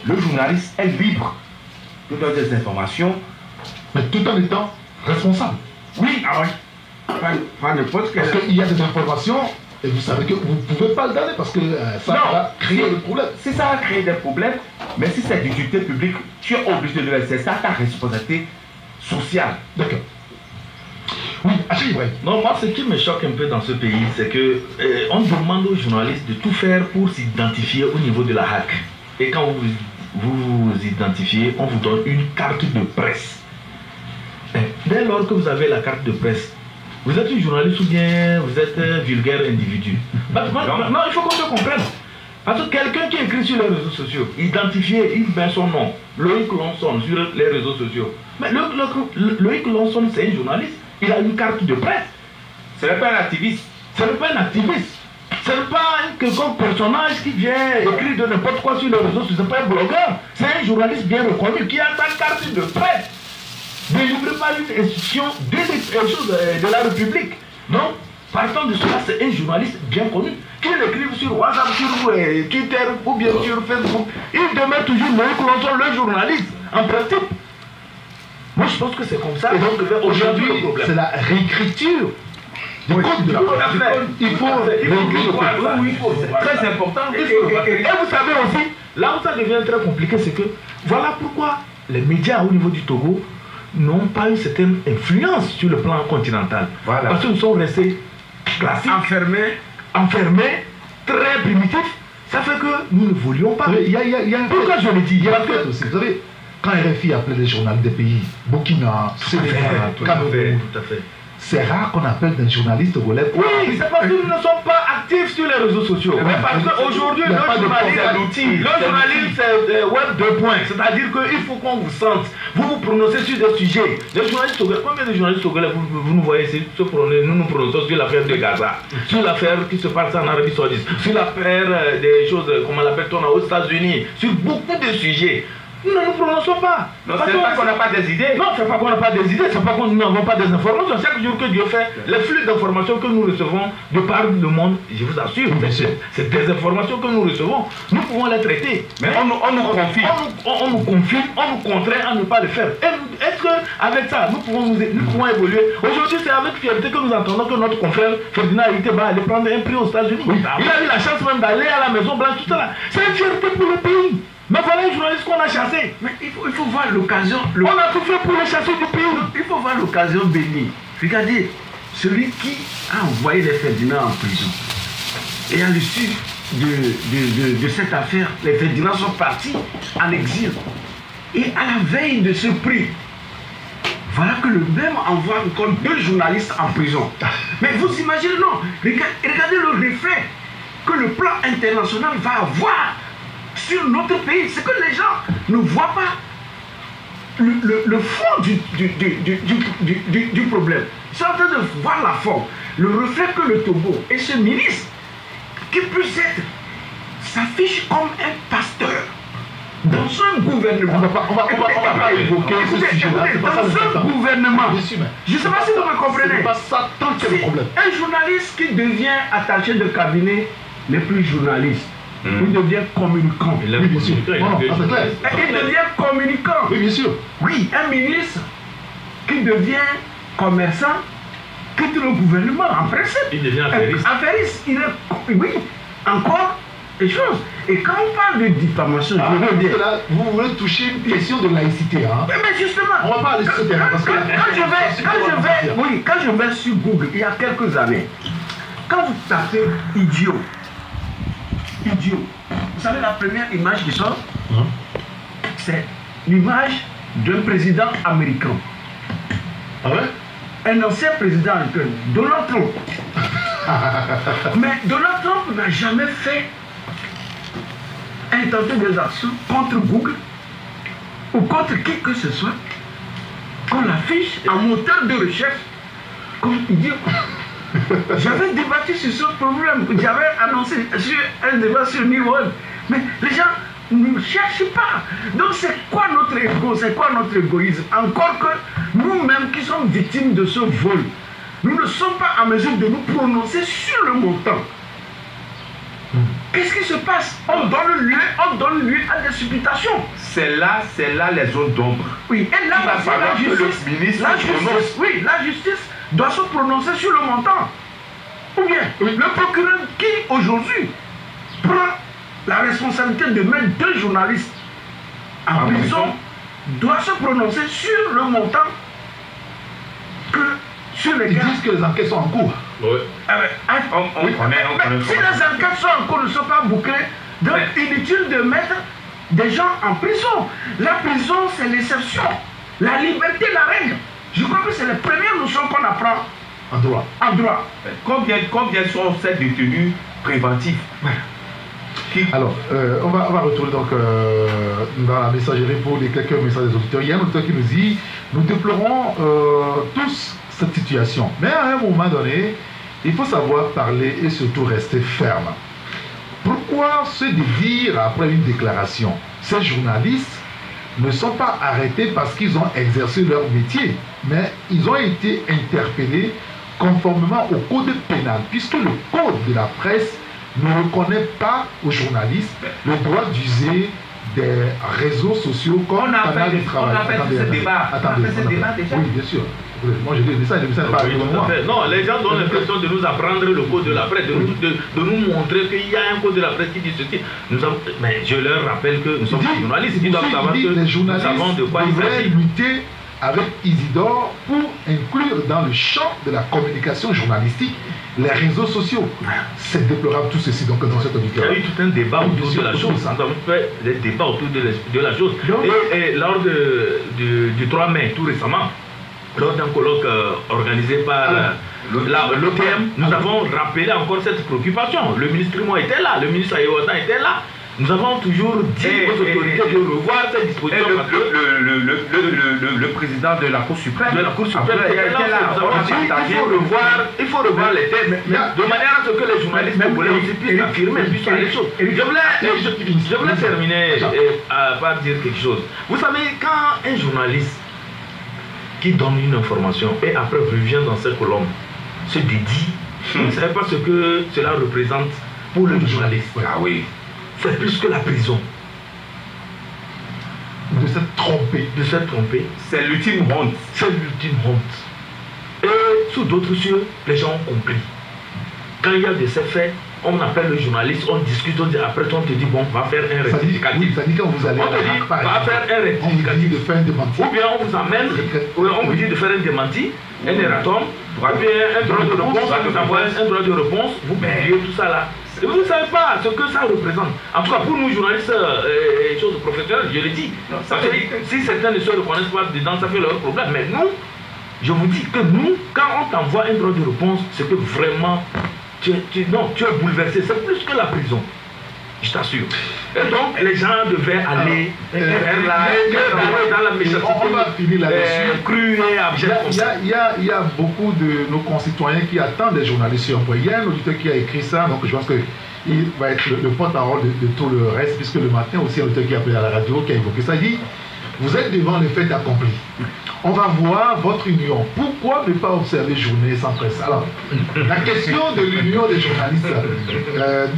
Le journaliste est libre de donner des informations. Mais tout en étant responsable. Oui, Parce qu'il y a des informations et vous savez que vous ne pouvez pas le donner parce que ça va créer des problèmes. Si ça va créer des problèmes, mais si c'est d'utilité publique, tu es obligé de le laisser. C'est ça ta responsabilité sociale. D'accord. Oui, non, moi, ce qui me choque un peu dans ce pays, c'est que on demande aux journalistes de tout faire pour s'identifier au niveau de la hack. Et quand vous identifiez, on vous donne une carte de presse. Dès lors que vous avez la carte de presse, vous êtes un journaliste ou bien vous êtes un vulgaire individu. Non, il faut qu'on se comprenne. Parce que quelqu'un qui écrit sur les réseaux sociaux, identifié, il met son nom, Loïc Lawson, sur les réseaux sociaux. Mais Loïc Lawson, c'est un journaliste. Il a une carte de presse. Ce n'est pas un activiste. Ce n'est pas un activiste. Ce n'est pas un quelconque personnage qui vient écrire de n'importe quoi sur les réseaux sociaux. Ce n'est pas un blogueur. C'est un journaliste bien reconnu qui a sa carte de presse. Délivré par une institution de la République. Donc, partant de cela, c'est un journaliste bien connu. Qu'il écrive sur WhatsApp, sur Twitter ou bien sur Facebook. Il demeure toujours Loïc Lawson, le journaliste, en principe. Moi, je pense que c'est comme ça. Et donc, aujourd'hui, c'est la réécriture du code de la presse. Il faut réécrire le code. C'est très important. Et vous savez aussi, là où ça devient très compliqué, c'est que voilà pourquoi les médias au niveau du Togo n'ont pas une certaine influence sur le plan continental. Voilà. Parce qu'ils sont restés classiques, enfermés, très primitifs. Ça fait que nous ne voulions pas. Pourquoi je le dis? Il y a un fait aussi. Vous savez, quand RFI appelait les journaux des pays, Burkina, Sénégal, Cameroun, c'est rare qu'on appelle des journalistes togolais. Oui, c'est parce qu'ils ne sont pas actifs sur les réseaux sociaux. Mais parce qu'aujourd'hui, le journalisme, c'est web 2 points. C'est-à-dire qu'il faut qu'on vous sente. Vous vous prononcez sur des sujets. Les journalistes togolais, combien de journalistes togolais vous nous voyez ici nous nous prononçons sur l'affaire de Gaza, sur l'affaire qui se passe en Arabie Saoudite, sur l'affaire des choses, comme on l'appelle, aux États-Unis, sur beaucoup de sujets. Nous ne nous prononçons pas. Non, c'est pas qu'on n'a pas des idées. Non, c'est pas qu'on n'a pas des idées, c'est pas qu'on n'avons pas des informations. Chaque jour que Dieu fait, les flux d'informations que nous recevons de par le monde, je vous assure, c'est des informations que nous recevons. Nous pouvons les traiter. Mais on nous confie. On nous confie, on nous contraint à ne pas le faire. Est-ce qu'avec ça, nous pouvons évoluer? Aujourd'hui, c'est avec fierté que nous entendons que notre confrère Ferdinand Haïté va aller prendre un prix aux États-Unis. Il a eu la chance même d'aller à la Maison Blanche, tout ça. C'est une fierté pour le pays. Mais voilà un journaliste qu'on a chassé. Mais il faut voir l'occasion. On a tout fait pour les chasser du pays. Il faut voir l'occasion bénie. Regardez, celui qui a envoyé les Ferdinand en prison. Et à l'issue de cette affaire, les Ferdinand sont partis en exil. Et à la veille de ce prix, voilà que le même envoie encore 2 journalistes en prison. Mais vous imaginez, non, regardez le reflet que le plan international va avoir sur notre pays. C'est que les gens ne voient pas le fond du problème. Ils sont en train de voir la forme. Le reflet que le Togo et ce ministre, qui puisse être, s'affiche comme un pasteur dans un gouvernement. On va pas évoquer ce sujet-là. Dans un gouvernement. Je ne sais pas si vous me comprenez. C'est pas ça tant que le problème. Un journaliste qui devient attaché de cabinet n'est plus journaliste. Il devient communicant. Il devient communicant. Oui, bien sûr. Oui, un ministre qui devient commerçant quitte le gouvernement en principe. Il devient affairiste. Affairiste, oui, encore des choses. Et quand on parle de diffamation, je veux dire. Là, vous voulez toucher une question de laïcité, hein? Mais justement, on va pas aller sur ce terrain. Quand je vais sur Google, il y a quelques années, quand vous tapez idiot, vous savez la première image qui sort, c'est l'image d'un président américain. Ah ouais? Un ancien président américain, Donald Trump. Mais Donald Trump n'a jamais fait intenter des actions contre Google ou contre qui que ce soit qu'on l'affiche en moteur de recherche comme idiot. J'avais débattu sur ce problème, j'avais annoncé sur un débat sur New World, mais les gens ne cherchent pas. Donc c'est quoi notre ego, c'est quoi notre égoïsme? Encore que nous-mêmes qui sommes victimes de ce vol, nous ne sommes pas en mesure de nous prononcer sur le montant. Qu'est-ce qui se passe? On donne lieu à des supputations. C'est là les zones d'ombre. Oui, et là, il va falloir que le ministre prononce. Oui, la justice doit se prononcer sur le montant. Ou bien, le procureur qui aujourd'hui prend la responsabilité de mettre 2 journalistes en prison doit se prononcer sur le montant sur lesquels... Ils disent que les enquêtes sont en cours. Oui. Si les enquêtes sont en cours, ne sont pas bouclées, donc inutile de mettre des gens en prison. La prison, c'est l'exception. La liberté, la règle. Je crois que c'est les premières notions qu'on apprend en droit. Combien sont ces détenus préventifs? Alors, on va retourner donc dans la messagerie pour les quelques messages des auditeurs. Il y a un auditeur qui nous dit: nous déplorons tous cette situation, mais à un moment donné, il faut savoir parler et surtout rester ferme. Pourquoi se dédire après une déclaration? Ces journalistes ne sont pas arrêtés parce qu'ils ont exercé leur métier, mais ils ont été interpellés conformément au code pénal, puisque le code de la presse ne reconnaît pas aux journalistes le droit d'user des réseaux sociaux comme canal de travail. On a fait ce débat. Déjà. Oui, bien sûr. Moi, je dis ça, je ne sais pas. Non, les gens ont l'impression de nous apprendre le code de la presse, de nous montrer qu'il y a un code de la presse qui dit ceci. Mais je leur rappelle que nous sommes des journalistes. Ils doivent savoir que nous savons de quoi il s'agit. Lutter avec Isidore pour inclure dans le champ de la communication journalistique les réseaux sociaux. C'est déplorable tout ceci donc dans cette auditoire. Il y a eu tout un débat autour de la chose. Nous avons fait des débats autour de la chose. Et lors du 3 mai, tout récemment, lors d'un colloque organisé par l'OTM, nous avons rappelé encore cette préoccupation. Le ministre Trimo était là, le ministre Ayewata était là. Nous avons toujours dit aux autorités de revoir ces dispositions. Le président de la Cour suprême. De la Cour suprême. Il faut revoir les thèmes de manière à ce que les journalistes aussi puissent affirmer, puissent faire les choses. Je voulais terminer par dire quelque chose. Vous savez, quand un journaliste qui donne une information et après revient dans ses colonnes, se dédie, vous ne savez pas ce que cela représente pour le journaliste. Ah oui. C'est plus que la prison. De s'être trompé. De s'être trompé. C'est l'ultime honte. C'est l'ultime honte. Et sous d'autres cieux, les gens ont compris. Quand il y a de ces faits, on appelle le journaliste, on discute, on dit, après on te dit, bon, va faire un rectificatif. Oui, ça dit quand vous allez on te dit, va faire un rectificatif. De faire un démenti. Ou bien on vous amène, on vous dit de faire un démenti, un erratum, ou bien un droit de réponse, on vous envoie un droit de réponse, vous publiez tout ça là. Et vous ne savez pas ce que ça représente. En tout cas, pour nous journalistes et choses professionnelles, je le dis. Parce que si certains ne se reconnaissent pas dedans, ça fait leur problème. Mais nous, je vous dis que nous, quand on t'envoie un droit de réponse, c'est que vraiment, tu es bouleversé. C'est plus que la prison. Je t'assure. Et donc, les gens devaient aller dans la méchanceté. On va finir là-dessus. Crue et abjecte. Il y a beaucoup de nos concitoyens qui attendent des journalistes sur un point. Il y a un auditeur qui a écrit ça, donc je pense qu'il va être le porte-parole de tout le reste, puisque le matin aussi, un auditeur qui a appelé à la radio, qui a évoqué ça, il dit, vous êtes devant les faits accomplis. On va voir votre union. Pourquoi ne pas observer journée sans presse? Alors, la question de l'union des journalistes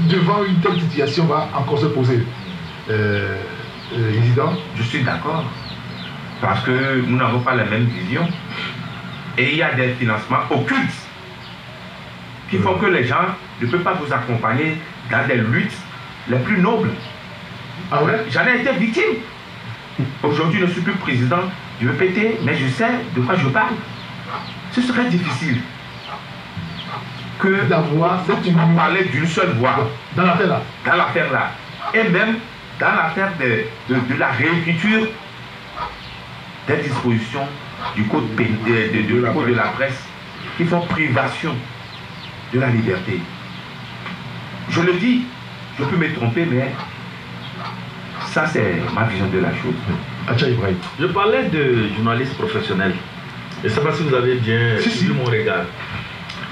devant une telle situation va encore se poser. Président, je suis d'accord. Parce que nous n'avons pas la même vision. Et il y a des financements occultes qui font que les gens ne peuvent pas vous accompagner dans des luttes les plus nobles. Ah ouais? J'en ai été victime. Aujourd'hui, je ne suis plus président du EPT, mais je sais de quoi je parle. Ce serait difficile que d'avoir cette union, parler d'une seule voix dans l'affaire là. Dans l'affaire là. Et même dans l'affaire de la réécriture des dispositions du code de la presse qui font privation de la liberté. Je le dis, je peux me tromper, mais ça c'est ma vision de la chose. Je parlais de journalistes professionnels. Je ne sais pas si vous avez bien suivi mon regard.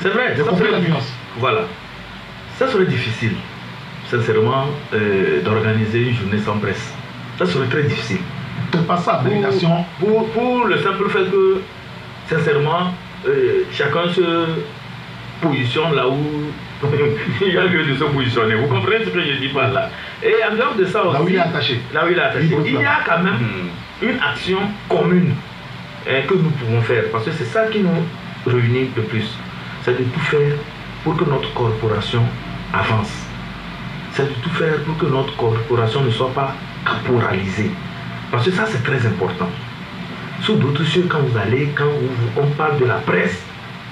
C'est vrai, ça serait la nuance. Voilà. Ça serait difficile, sincèrement, d'organiser une journée sans presse. Ça serait très difficile. Pas ça, pour le simple fait que, sincèrement, chacun se positionne là où il y a lieu de se positionner. Vous comprenez ce que je dis par là? Et en dehors de ça aussi, là où il est attaché. Là où il est attaché. Il y a quand même une action commune que nous pouvons faire. Parce que c'est ça qui nous réunit le plus. C'est de tout faire pour que notre corporation avance. C'est de tout faire pour que notre corporation ne soit pas caporalisée. Parce que ça, c'est très important. Sous d'autres cieux, quand vous allez, quand on parle de la presse,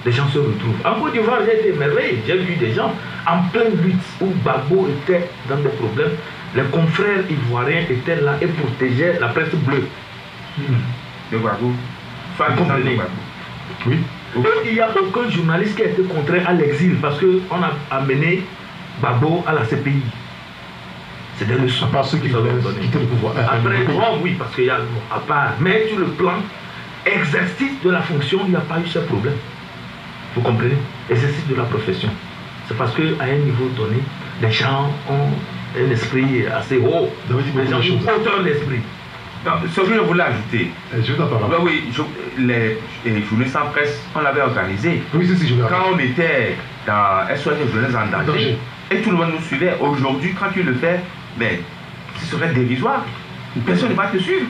les gens se retrouvent. En Côte d'Ivoire, j'ai été émerveillé. J'ai vu des gens en pleine lutte où Gbagbo était dans des problèmes. Les confrères ivoiriens étaient là et protégeaient la presse bleue. De Gbagbo. Oui. Et il n'y a aucun journaliste qui a été contraint à l'exil parce qu'on a amené Gbagbo à la CPI. C'est des leçons. À part ceux qui veulent quitter le pouvoir. Après, oui, parce qu'il y a à part. Mais sur le plan exercice de la fonction, il n'y a pas eu ce problème. Vous comprenez? Exercice de la profession. C'est parce qu'à un niveau donné, les gens ont un esprit assez haut. Les gens ont hauteur d'esprit. Ce que je voulais ajouter. Je t'en parle. Oui, les journées sans presse, on l'avait organisé. Oui, c'est je quand on était dans SOS Jeunesse en danger, et tout le monde nous suivait. Aujourd'hui, quand tu le fais, mais ce serait dérisoire. Personne ne va te suivre.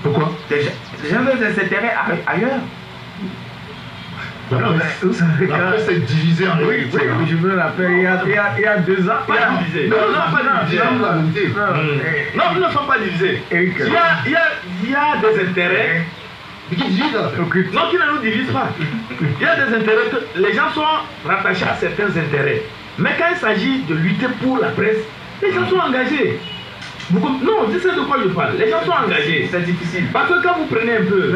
Pourquoi? Les gens veulent des intérêts ailleurs. La presse est divisée en oui, je me rappelle, il y a 2 ans. Pas divisé. Non, pas divisé. Non, ils ne sont pas divisés. Il y a des intérêts qui divisent. Non, qui ne nous divisent pas. Il y a des intérêts que les gens sont rattachés à certains intérêts. Mais quand il s'agit de lutter pour la presse, les gens sont engagés. Non, je sais de quoi je parle. Les gens sont engagés. C'est difficile. Parce que quand vous prenez un peu,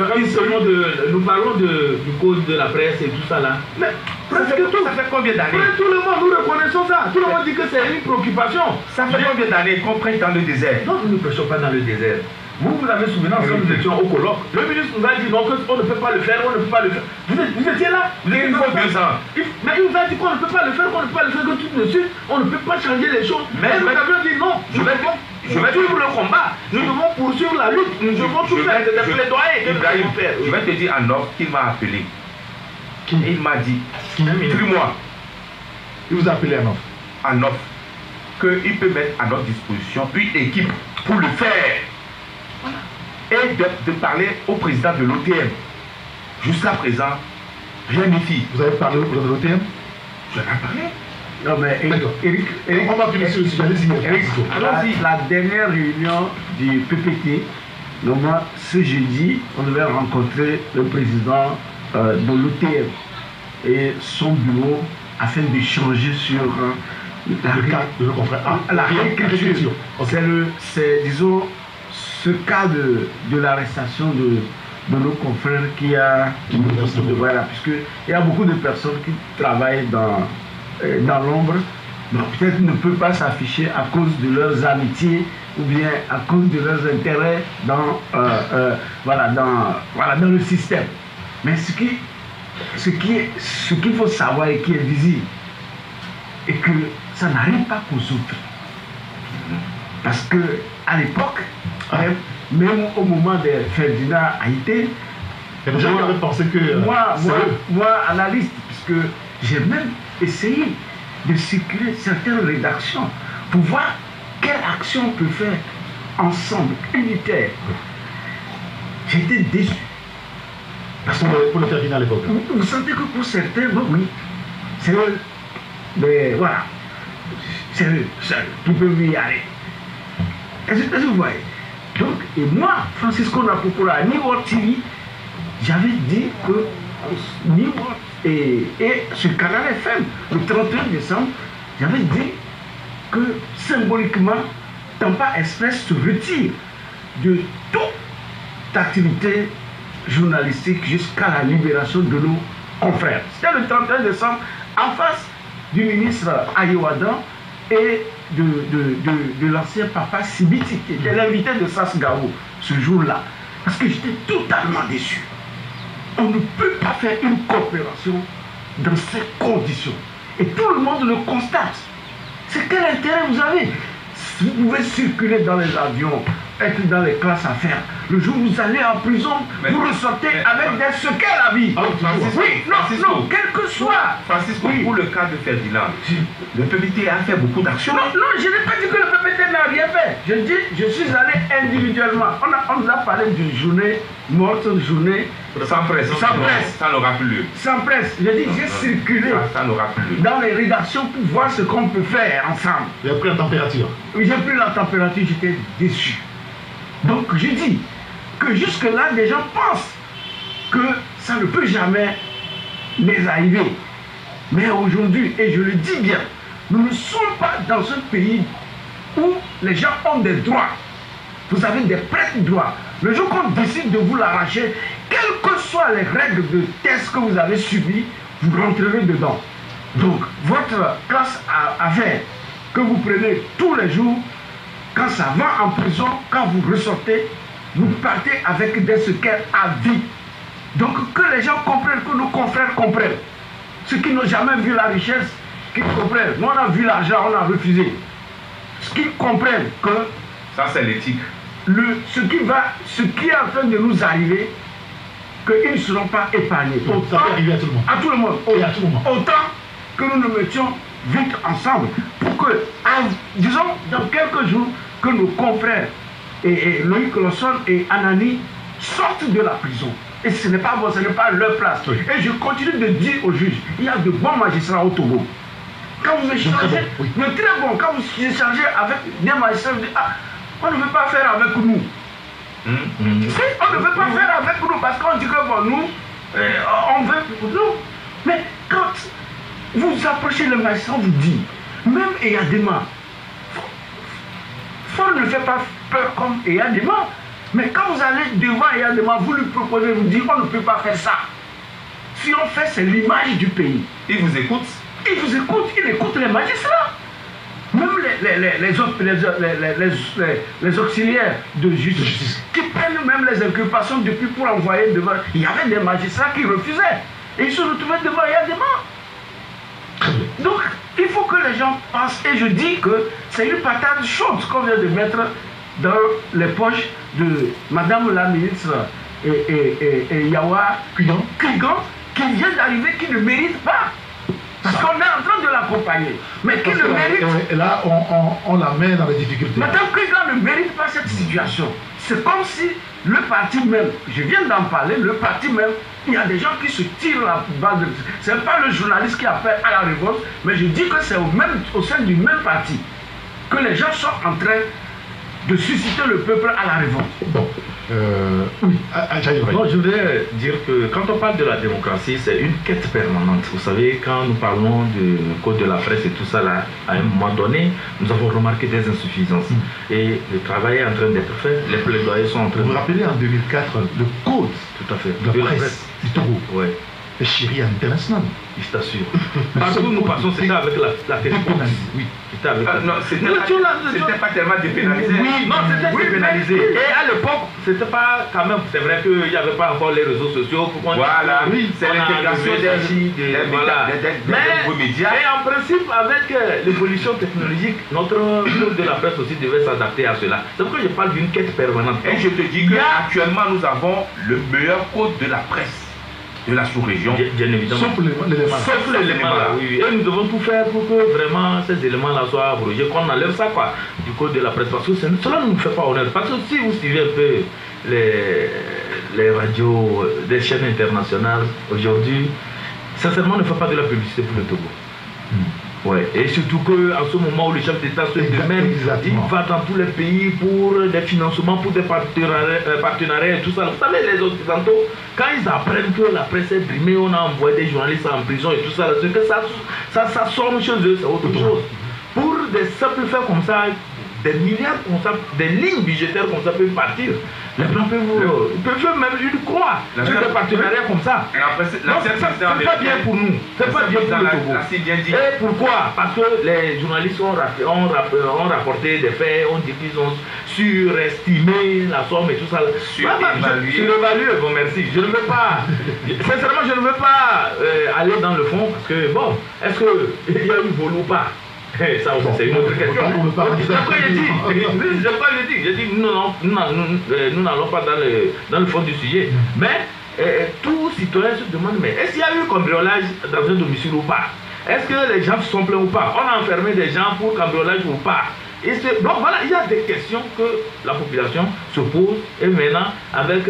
nous parlons du code de la presse et tout ça là. Mais presque tout. Ça fait combien d'années? Tout le monde, nous reconnaissons ça. Tout le monde dit que c'est une préoccupation. Ça fait combien d'années qu'on prêche dans le désert? Non, nous ne prêchons pas dans le désert. Vous avez souvenir quand nous étions au colloque. Le ministre nous a dit non, qu'on ne peut pas le faire, on ne peut pas le faire. Vous étiez là? Il faut 2 ans. Mais il nous a dit qu'on ne peut pas le faire, qu'on ne peut pas le faire, que tout de suite, on ne peut pas changer les choses. Mais nous avions dit non, je vais suivre le combat. Nous devons poursuivre la lutte. Nous devons tout faire. C'est des plaidoyers que nous devons faire. Je vais te dire en off qu'il m'a appelé. Il m'a dit, écris-moi. Il vous a appelé en off. Qu'il peut mettre à notre disposition une équipe pour le faire. Et de parler au président de l'OTM. Jusqu'à présent, rien n'est fait. Vous avez parlé au président de l'OTM? Je l'ai parlé. Non mais Eric, on va finir sur le sujet. Allez-y. La dernière réunion du PPT, normalement ce jeudi, on devait rencontrer le président de l'OTM et son bureau afin d'échanger sur la réécriture. C'est, disons, ce cas de l'arrestation de nos confrères qui a... Voilà, puisqu'il y a beaucoup de personnes qui travaillent dans l'ombre, peut-être ne peuvent pas s'afficher à cause de leurs amitiés ou bien à cause de leurs intérêts dans le système. Mais ce qu'il faut savoir et qui est visible, est que ça n'arrive pas qu'aux autres. Parce que à l'époque, même au moment de Ferdinand Haïté, moi, analyste, puisque j'ai même essayé de circuler certaines rédactions pour voir quelle action on peut faire ensemble, unitaire. J'étais déçu. Parce que pour le Ferdinand à l'époque. Vous sentez que pour certains, oui, c'est eux. Mais voilà, c'est eux, qui peuvent y aller. Est-ce que vous voyez? Donc, et moi, Francisco Napopola, à New World TV, j'avais dit que New World et sur Canal FM, le 31 décembre, j'avais dit que symboliquement, Tampa Express se retire de toute activité journalistique jusqu'à la libération de nos confrères. C'était le 31 décembre, en face du ministre Ayewadan et de l'ancien papa Sibiti, qui était l'invité de Sas Gao ce jour-là. Parce que j'étais totalement déçu. On ne peut pas faire une coopération dans ces conditions. Et tout le monde le constate. C'est quel intérêt vous avez? Vous pouvez circuler dans les avions, être dans les classes à faire. Le jour où vous allez en prison, vous ressortez avec des secrets à la vie. Non, quel que soit. Francisco, pour le cas de Ferdinand, le PPT a fait beaucoup d'actions. Non, je n'ai pas dit que le PPT n'a rien fait. Je dis, je suis allé individuellement. On nous a parlé d'une journée morte, une journée sans presse. Ça n'aura plus lieu. Sans presse. Je dis, j'ai circulé ça n'aura plus lieu. Dans les rédactions pour voir ce qu'on peut faire ensemble. Vous avez pris la température? Oui, j'ai pris la température, j'étais déçu. Donc je dis que jusque-là, les gens pensent que ça ne peut jamais les arriver. Mais aujourd'hui, et je le dis bien, nous ne sommes pas dans un pays où les gens ont des droits. Vous avez des prête-droits. Le jour qu'on décide de vous l'arracher, quelles que soient les règles de test que vous avez subies, vous rentrerez dedans. Donc, votre classe à faire, que vous prenez tous les jours, quand ça va en prison, quand vous ressortez, vous partez avec des secrets à vie. Donc que les gens comprennent, que nos confrères comprennent. Ceux qui n'ont jamais vu la richesse, qu'ils comprennent. Nous on a vu l'argent, on a refusé. Ce qu'ils comprennent que... Ça c'est l'éthique. Ce qui est en train de nous arriver, qu'ils ne seront pas épargnés. Ça peut arriver à tout le monde. À tout le monde. À tout le monde. Autant que nous nous mettions vite ensemble pour que, disons, dans quelques jours, que nos confrères et Loïc Lawson et Anani sortent de la prison. Et ce n'est pas bon, ce n'est pas leur place. Oui. Et je continue de dire aux juges, il y a de bons magistrats au Togo. Quand vous échangez, mais très bon, quand vous échangez avec des magistrats, vous dites, on ne veut pas faire avec nous. Si, on ne veut pas faire avec nous parce qu'on dit que bon, nous, on veut nous. Mais quand vous approchez le magistrat, on vous dit, même Eyadema, Ford ne fait pas peur comme Eyadema. Mais quand vous allez devant Eyadema, vous lui proposez, vous dites on ne peut pas faire ça. Si on fait, c'est l'image du pays. Il vous écoute? Il vous écoute, il écoute les magistrats. Même les auxiliaires de justice qui prennent même les inculpations depuis pour envoyer devant. Il y avait des magistrats qui refusaient. Et ils se retrouvaient devant Eyadema. Donc, il faut que les gens pensent. Et je dis que c'est une patate chaude qu'on vient de mettre dans les poches de Madame la ministre et Yawa Kuyan, qui vient d'arriver, qui ne mérite pas. Parce qu'on est en train de l'accompagner. Mais qui ne mérite pas. Et là, on la met dans les difficultés. Madame Kuyan ne mérite pas cette situation. C'est comme si le parti même, je viens d'en parler, le parti même, il y a des gens qui se tirent la balle de... Ce n'est pas le journaliste qui appelle à la révolte, mais je dis que c'est au sein du même parti que les gens sont en train de susciter le peuple à la révolte. Bon, oui, non, je voudrais dire que quand on parle de la démocratie, c'est une quête permanente. Vous savez, quand nous parlons du code de la presse et tout ça, là, à un moment donné, nous avons remarqué des insuffisances. Et le travail est en train d'être fait, les plaidoyers sont en train de... Vous vous rappelez en 2004, le code tout à fait. de la presse du Togo, est chéri international. Je t'assure. Partout où nous passons, c'était avec la téléphone. Oui. C'était avec non, c'était pas tellement dépénalisé. Oui, non, c'était dépénalisé. Et à l'époque, c'était pas quand même. C'est vrai qu'il n'y avait pas encore les réseaux sociaux. Voilà, oui, c'est l'intégration des nouveaux médias. Et en principe, avec l'évolution technologique, notre code de la presse aussi devait s'adapter à cela. C'est pourquoi je parle d'une quête permanente. Et je te dis qu'actuellement, nous avons le meilleur code de la presse de la sous-région. Bien évidemment. Sauf l'élément là. Oui. Et nous devons tout faire pour que vraiment ces éléments-là soient abrogés, qu'on enlève ça quoi, du code de la presse. Parce que cela ne nous fait pas honneur. Parce que si vous suivez un peu les radios des chaînes internationales aujourd'hui, sincèrement, on ne fait pas de la publicité pour le Togo. Ouais. Et surtout qu'en ce moment où le chef d'État se démène, il va dans tous les pays pour des financements, pour des partenariats et tout ça. Vous savez, les Occidentaux, quand ils apprennent que la presse est brimée, on a envoyé des journalistes en prison et tout ça, c'est que ça sort chez eux, c'est autre chose. Pour des simples faits comme ça, des milliards comme ça, des lignes budgétaires comme ça peuvent partir. Les Blancs peuvent même une croix sur des partenariats comme ça. C'est pas bien pour nous. C'est pas bien pour le Togo. Et pourquoi? Parce que les journalistes ont rapporté des faits, ont dit qu'ils ont surestimé la somme et tout ça. Surévalué, bon merci. Je ne veux pas, sincèrement, je ne veux pas aller dans le fond parce que bon, est-ce qu'il y a eu vol ou pas? Ça c'est une autre question. Après, j'ai dit, nous n'allons pas dans le fond du sujet. Mais tout citoyen se demande, mais est-ce qu'il y a eu cambriolage dans un domicile ou pas? Est-ce que les gens se sont plaints ou pas? On a enfermé des gens pour cambriolage ou pas? Donc voilà, il y a des questions que la population se pose. Et maintenant, avec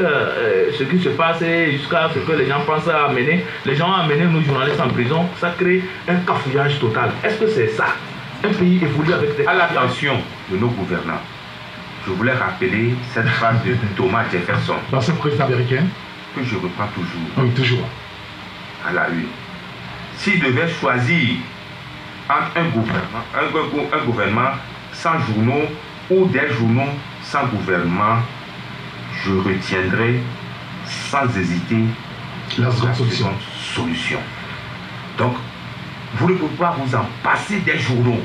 ce qui se passe jusqu'à ce que les gens pensent à amener, les gens ont amené nos journalistes en prison, ça crée un cafouillage total. Est-ce que c'est ça? Un pays évolue avec des... À l'attention de nos gouvernants, je voulais rappeler cette phrase de Thomas Jefferson. L'ancien président américain. Que je reprends toujours. Oui, toujours. À la une. S'il devait choisir entre un gouvernement sans journaux ou des journaux sans gouvernement, je retiendrai sans hésiter la seconde solution. Donc, vous ne pouvez pas vous en passer des journaux.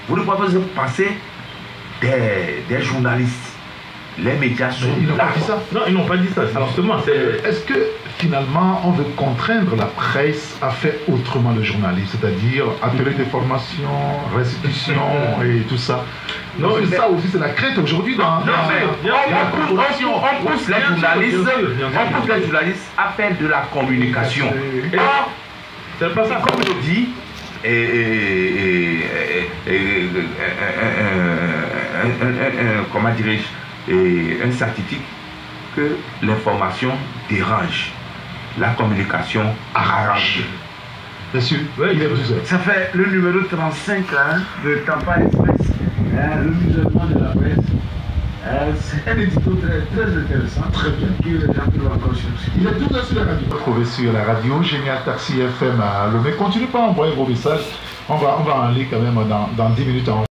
Vous ne pouvez pas vous en passer des journalistes. Les médias sont ils n'ont pas dit ça. Non, ils n'ont pas dit ça. Justement, est-ce que finalement on veut contraindre la presse à faire autrement le journalisme, c'est-à-dire atelier de formation, restitution et tout ça? Non, parce que ça aussi c'est la crainte aujourd'hui. On pousse les journalistes à faire de la communication. Or, c'est pas ça. Comme je dis, comment dirais-je, un scientifique, que l'information dérange, la communication arrange. Bien sûr, ça fait le numéro 35 hein, de Campagne Express, le musulman de la presse. C'est un édito très intéressant, très bien, que les gens peuvent encore chercher. Il est tout sur la radio. Retrouvé sur la radio Génial Taxi FM à Lomé. Continuez pas à envoyer vos messages. On va en lire quand même dans 10 minutes.